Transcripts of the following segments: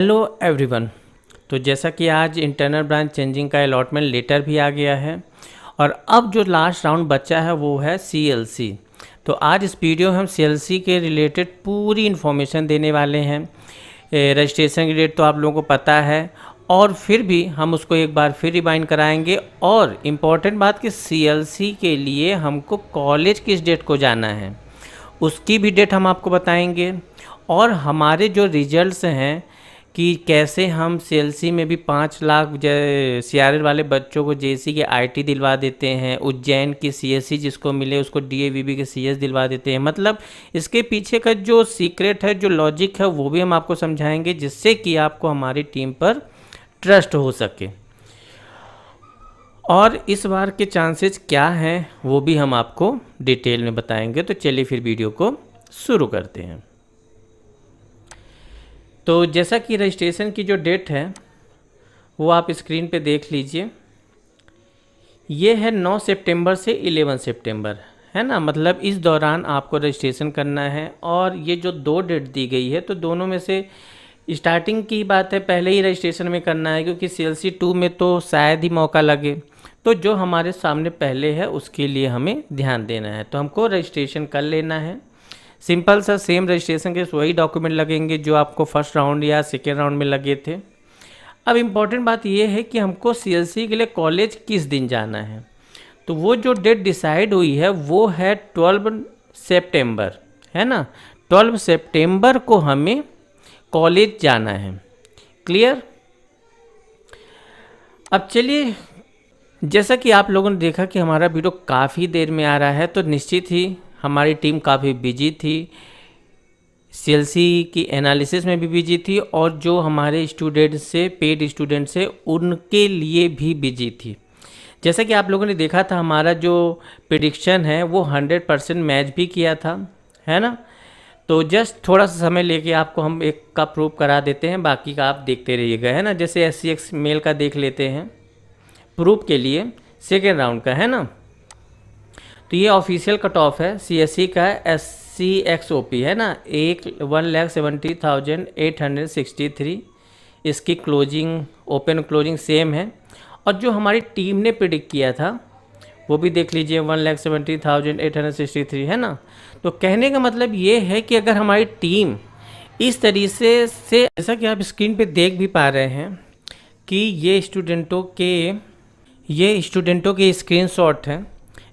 Hello everyone. तो जैसा कि आज इंटरनल ब्रांच चेंजिंग का अलॉटमेंट लेटर भी आ गया है और अब जो लास्ट राउंड बचा है वो है सीएलसी। तो आज इस वीडियो में हम सीएलसी के रिलेटेड पूरी इन्फॉर्मेशन देने वाले हैं। रजिस्ट्रेशन की डेट तो आप लोगों को पता है और फिर भी हम उसको एक बार फिर रिवाइंड कराएंगे। और इम्पॉर्टेंट बात कि सीएलसी के लिए हमको कॉलेज किस डेट को जाना है उसकी भी डेट हम आपको बताएंगे। और हमारे जो रिजल्ट्स हैं कि कैसे हम सीएलसी में भी 5 लाख सीआरएल वाले बच्चों को जेसी के आईटी दिलवा देते हैं, उज्जैन की सीएससी जिसको मिले उसको डीएवीबी के सीएस दिलवा देते हैं। मतलब इसके पीछे का जो सीक्रेट है, जो लॉजिक है, वो भी हम आपको समझाएंगे जिससे कि आपको हमारी टीम पर ट्रस्ट हो सके। और इस बार के चांसेस क्या हैं वो भी हम आपको डिटेल में बताएंगे। तो चलिए फिर वीडियो को शुरू करते हैं। तो जैसा कि रजिस्ट्रेशन की जो डेट है वो आप स्क्रीन पे देख लीजिए। ये है 9 सितंबर से 11 सितंबर, है ना। मतलब इस दौरान आपको रजिस्ट्रेशन करना है। और ये जो 2 डेट दी गई है तो दोनों में से स्टार्टिंग की बात है पहले ही रजिस्ट्रेशन में करना है, क्योंकि सीएलसी 2 में तो शायद ही मौका लगे। तो जो हमारे सामने पहले है उसके लिए हमें ध्यान देना है। तो हमको रजिस्ट्रेशन कर लेना है। सिंपल सा सेम रजिस्ट्रेशन के वही डॉक्यूमेंट लगेंगे जो आपको फर्स्ट राउंड या सेकेंड राउंड में लगे थे। अब इम्पॉर्टेंट बात यह है कि हमको सीएलसी के लिए कॉलेज किस दिन जाना है। तो वो जो डेट डिसाइड हुई है वो है 12 सितंबर, है ना। 12 सितंबर को हमें कॉलेज जाना है। क्लियर। अब चलिए, जैसा कि आप लोगों ने देखा कि हमारा वीडियो काफ़ी देर में आ रहा है तो निश्चित ही हमारी टीम काफ़ी बिजी थी, सीएलसी की एनालिसिस में भी बिजी थी और जो हमारे स्टूडेंट्स से पेड स्टूडेंट्स से उनके लिए भी बिजी थी। जैसा कि आप लोगों ने देखा था हमारा जो प्रेडिक्शन है वो 100% मैच भी किया था, है ना। तो जस्ट थोड़ा सा समय लेके आपको हम एक का प्रूफ करा देते हैं, बाकी का आप देखते रहिएगा, है ना। जैसे SCX मेल का देख लेते हैं प्रूफ के लिए सेकेंड राउंड का, है ना। तो ये ऑफिशियल कट ऑफ है सीएससी का, SCXOP है ना, 1,70,863। इसकी क्लोजिंग ओपन क्लोजिंग सेम है। और जो हमारी टीम ने प्रिडिक्ट किया था वो भी देख लीजिए 1,70,863, है ना। तो कहने का मतलब ये है कि अगर हमारी टीम इस तरीके से जैसा कि आप स्क्रीन पे देख भी पा रहे हैं कि ये स्टूडेंटों के स्क्रीनशॉट हैं,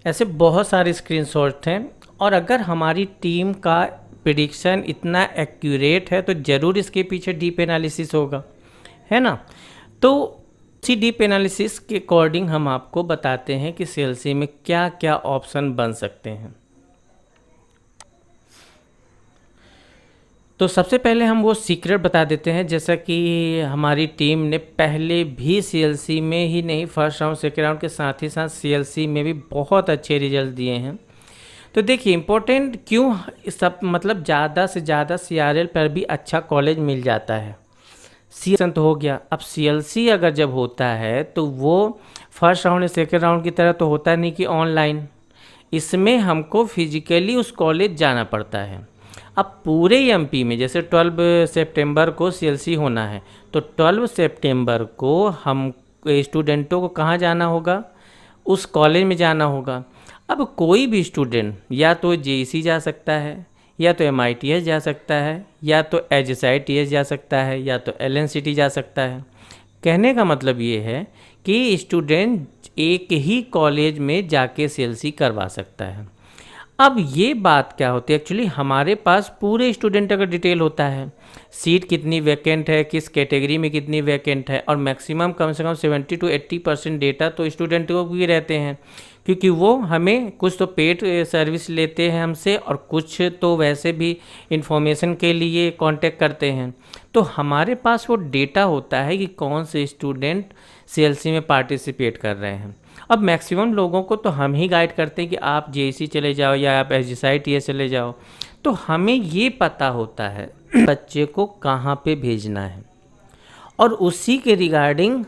ऐसे बहुत सारे स्क्रीनशॉट हैं। और अगर हमारी टीम का प्रेडिक्शन इतना एक्यूरेट है तो ज़रूर इसके पीछे डीप एनालिसिस होगा, है ना। तो इसी डीप एनालिसिस के अकॉर्डिंग हम आपको बताते हैं कि सीएलसी में क्या क्या ऑप्शन बन सकते हैं। तो सबसे पहले हम वो सीक्रेट बता देते हैं। जैसा कि हमारी टीम ने पहले भी सीएलसी में ही नहीं, फर्स्ट राउंड सेकेंड राउंड के साथ ही साथ सीएलसी में भी बहुत अच्छे रिजल्ट दिए हैं। तो देखिए इम्पोर्टेंट क्यों सब, मतलब ज़्यादा से ज़्यादा सीआरएल पर भी अच्छा कॉलेज मिल जाता है। सीएलसी तो हो गया, अब सीएलसी अगर जब होता है तो वो फर्स्ट राउंड या सेकेंड राउंड की तरह तो होता नहीं कि ऑनलाइन। इसमें हमको फिजिकली उस कॉलेज जाना पड़ता है। अब पूरे एमपी में जैसे 12 सितंबर को सीएलसी होना है तो 12 सितंबर को हम स्टूडेंटों को कहाँ जाना होगा, उस कॉलेज में जाना होगा। अब कोई भी स्टूडेंट या तो जेईसी जा सकता है, या तो MITS जा सकता है, या तो HSITS जा सकता है, या तो LNCT जा सकता है। कहने का मतलब ये है कि स्टूडेंट एक ही कॉलेज में जाके सीएलसी करवा सकता है। अब ये बात क्या होती है, एक्चुअली हमारे पास पूरे स्टूडेंट का डिटेल होता है, सीट कितनी वैकेंट है, किस कैटेगरी में कितनी वैकेंट है, और मैक्सिमम कम से कम 70 to 80% डेटा तो स्टूडेंट को भी रहते हैं, क्योंकि वो हमें कुछ तो पेड सर्विस लेते हैं हमसे और कुछ तो वैसे भी इंफॉर्मेशन के लिए कांटेक्ट करते हैं। तो हमारे पास वो डेटा होता है कि कौन से स्टूडेंट सीएलसी में पार्टिसिपेट कर रहे हैं। अब मैक्सिमम लोगों को तो हम ही गाइड करते हैं कि आप जेईसी चले जाओ या आप HSITS चले जाओ। तो हमें ये पता होता है बच्चे को कहाँ पे भेजना है और उसी के रिगार्डिंग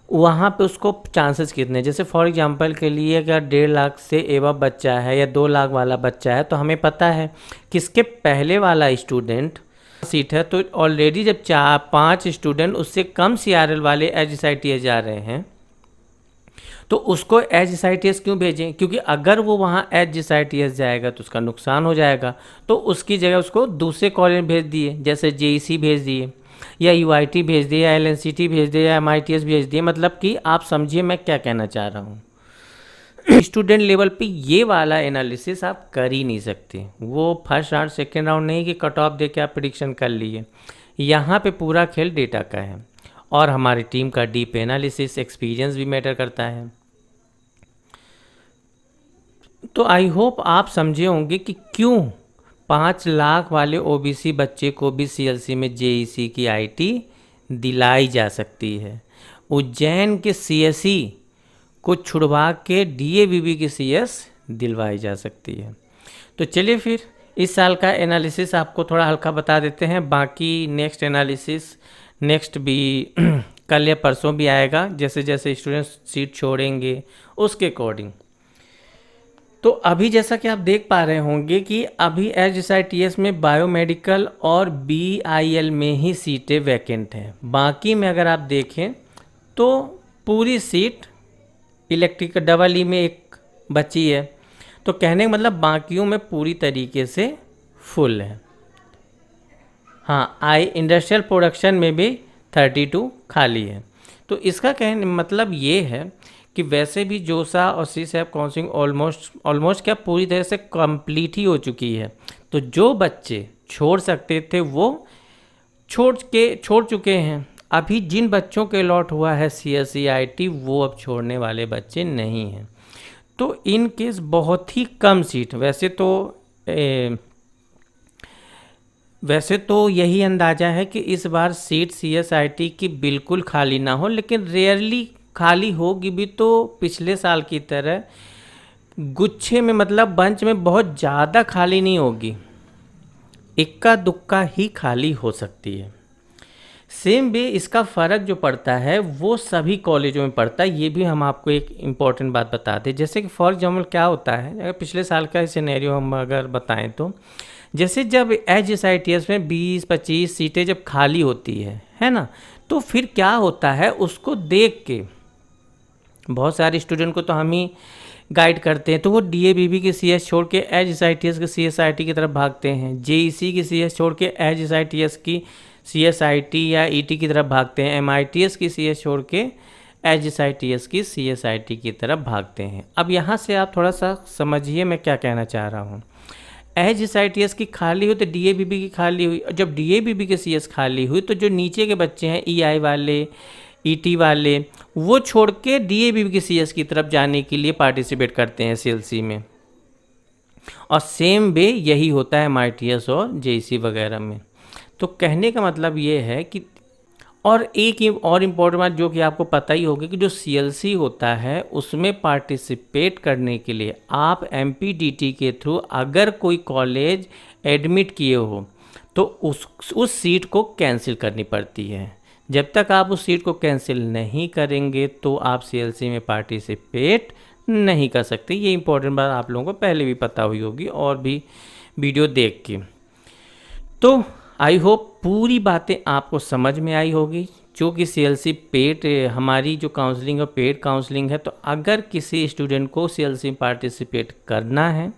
वहाँ पे उसको चांसेस कितने। जैसे फॉर एग्जांपल के लिए अगर 1.5 लाख से एवं बच्चा है या 2 लाख वाला बच्चा है तो हमें पता है किसके पहले वाला स्टूडेंट सीट है, तो ऑलरेडी जब 4-5 स्टूडेंट उससे कम CRL वाले HSITS जा रहे हैं तो उसको HSITS क्यों भेजें? क्योंकि अगर वो वहाँ HSITS जाएगा तो उसका नुकसान हो जाएगा, तो उसकी जगह उसको दूसरे कॉलेज में भेज दिए, जैसे JEC भेज दिए या UIT भेज दिए या LNCT भेज दिए या MITS भेज दिए। मतलब कि आप समझिए मैं क्या कहना चाह रहा हूँ। स्टूडेंट लेवल पे ये वाला एनालिसिस आप कर ही नहीं सकते। वो फर्स्ट राउंड सेकेंड राउंड नहीं कि कट ऑफ दे के आप प्रिडिक्शन कर लिए। यहाँ पे पूरा खेल डेटा का है और हमारी टीम का डीप एनालिसिस एक्सपीरियंस भी मैटर करता है। तो आई होप आप समझे होंगे कि क्यों 5 लाख वाले OBC बच्चे को भी CLC में JEC की IT दिलाई जा सकती है, उज्जैन के CSE को छुड़वा के DABB की CS दिलवाई जा सकती है। तो चलिए फिर इस साल का एनालिसिस आपको थोड़ा हल्का बता देते हैं। बाकी नेक्स्ट एनालिसिस नेक्स्ट भी कल या परसों भी आएगा, जैसे जैसे स्टूडेंट्स सीट छोड़ेंगे उसके अकॉर्डिंग। तो अभी जैसा कि आप देख पा रहे होंगे कि अभी HSITS में बायोमेडिकल और BIL में ही सीटें वैकेंट हैं। बाकी में अगर आप देखें तो पूरी सीट इलेक्ट्रिकल EE में एक बची है, तो कहने का मतलब बाकियों में पूरी तरीके से फुल है। हाँ, इंडस्ट्रियल प्रोडक्शन में भी 32 खाली है। तो इसका कहने मतलब ये है कि वैसे भी जोसा और CSAP काउंसलिंग ऑलमोस्ट क्या पूरी तरह से कंप्लीट ही हो चुकी है। तो जो बच्चे छोड़ सकते थे वो छोड़ चुके हैं। अभी जिन बच्चों के अलॉट हुआ है CSE IT वो अब छोड़ने वाले बच्चे नहीं हैं। तो इन केस बहुत ही कम सीट, वैसे तो यही अंदाज़ा है कि इस बार सीट CSIT की बिल्कुल खाली ना हो, लेकिन रेयरली खाली होगी भी तो पिछले साल की तरह गुच्छे में, मतलब बंच में बहुत ज़्यादा खाली नहीं होगी, इक्का दुक्का ही खाली हो सकती है। सेम वे इसका फ़र्क जो पड़ता है वो सभी कॉलेजों में पड़ता है। ये भी हम आपको एक इम्पॉर्टेंट बात बताते हैं। जैसे कि फॉर एग्जाम्पल क्या होता है, अगर पिछले साल का सिनेरियो हम अगर बताएं तो जैसे जब HSITS में 20-25 सीटें जब खाली होती है ना, तो फिर क्या होता है उसको देख के बहुत सारे स्टूडेंट को तो हम ही गाइड करते हैं, तो वो DABB की CS छोड़ के HSITS के CSIT की तरफ भागते हैं, JEC की CS छोड़ के HSITS की CSIT या ET की तरफ भागते हैं, MITS की CS छोड़ के HSITS की CSIT की तरफ भागते हैं। अब यहाँ से आप थोड़ा सा समझिए मैं क्या कहना चाह रहा हूँ। HSITS की खाली हुई तो DABB की खाली हुई, और जब DABB की CS खाली हुई तो जो नीचे के बच्चे हैं EI वाले ET वाले वो छोड़ के DABB की CS की तरफ जाने के लिए पार्टिसिपेट करते हैं CLC में। और सेम वे यही होता है MITS और JEC वगैरह में। तो कहने का मतलब ये है कि और एक और इम्पोर्टेंट बात जो कि आपको पता ही होगी कि जो CLC होता है उसमें पार्टिसिपेट करने के लिए आप MPDT के थ्रू अगर कोई कॉलेज एडमिट किए हो तो उस सीट को कैंसिल करनी पड़ती है। जब तक आप उस सीट को कैंसिल नहीं करेंगे तो आप CLC में पार्टिसिपेट नहीं कर सकते। ये इम्पोर्टेंट बात आप लोगों को पहले भी पता हुई होगी और भी वीडियो देख के। तो आई होप पूरी बातें आपको समझ में आई होगी। जो कि CLC पेड हमारी जो काउंसलिंग और पेड काउंसलिंग है, तो अगर किसी स्टूडेंट को CLC में पार्टिसिपेट करना है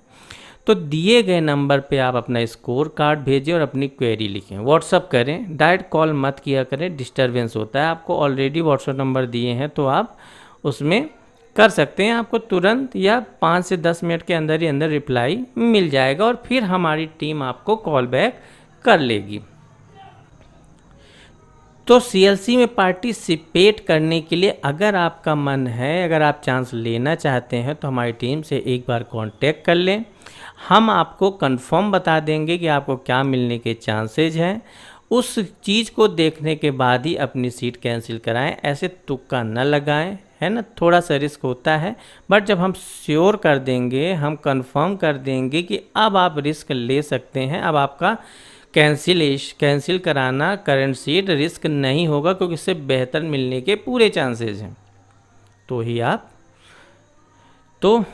तो दिए गए नंबर पे आप अपना स्कोर कार्ड भेजें और अपनी क्वेरी लिखें, व्हाट्सअप करें, डायरेक्ट कॉल मत किया करें, डिस्टरबेंस होता है। आपको ऑलरेडी व्हाट्सअप नंबर दिए हैं तो आप उसमें कर सकते हैं, आपको तुरंत या 5 से 10 मिनट के अंदर ही अंदर रिप्लाई मिल जाएगा और फिर हमारी टीम आपको कॉल बैक कर लेगी। तो CLC में पार्टिसिपेट करने के लिए अगर आपका मन है, अगर आप चांस लेना चाहते हैं तो हमारी टीम से एक बार कांटेक्ट कर लें। हम आपको कंफर्म बता देंगे कि आपको क्या मिलने के चांसेज हैं। उस चीज़ को देखने के बाद ही अपनी सीट कैंसिल कराएं, ऐसे तुक्का न लगाएं, है ना। थोड़ा सा रिस्क होता है, बट जब हम श्योर कर देंगे, हम कंफर्म कर देंगे कि अब आप रिस्क ले सकते हैं, अब आपका कैंसिल कराना करंट सीट रिस्क नहीं होगा, क्योंकि इससे बेहतर मिलने के पूरे चांसेस हैं, तो ही आप। तो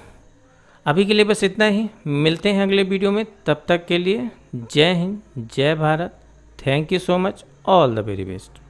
अभी के लिए बस इतना ही, मिलते हैं अगले वीडियो में, तब तक के लिए जय हिंद, जय Bharat, thank you so much, all the very best.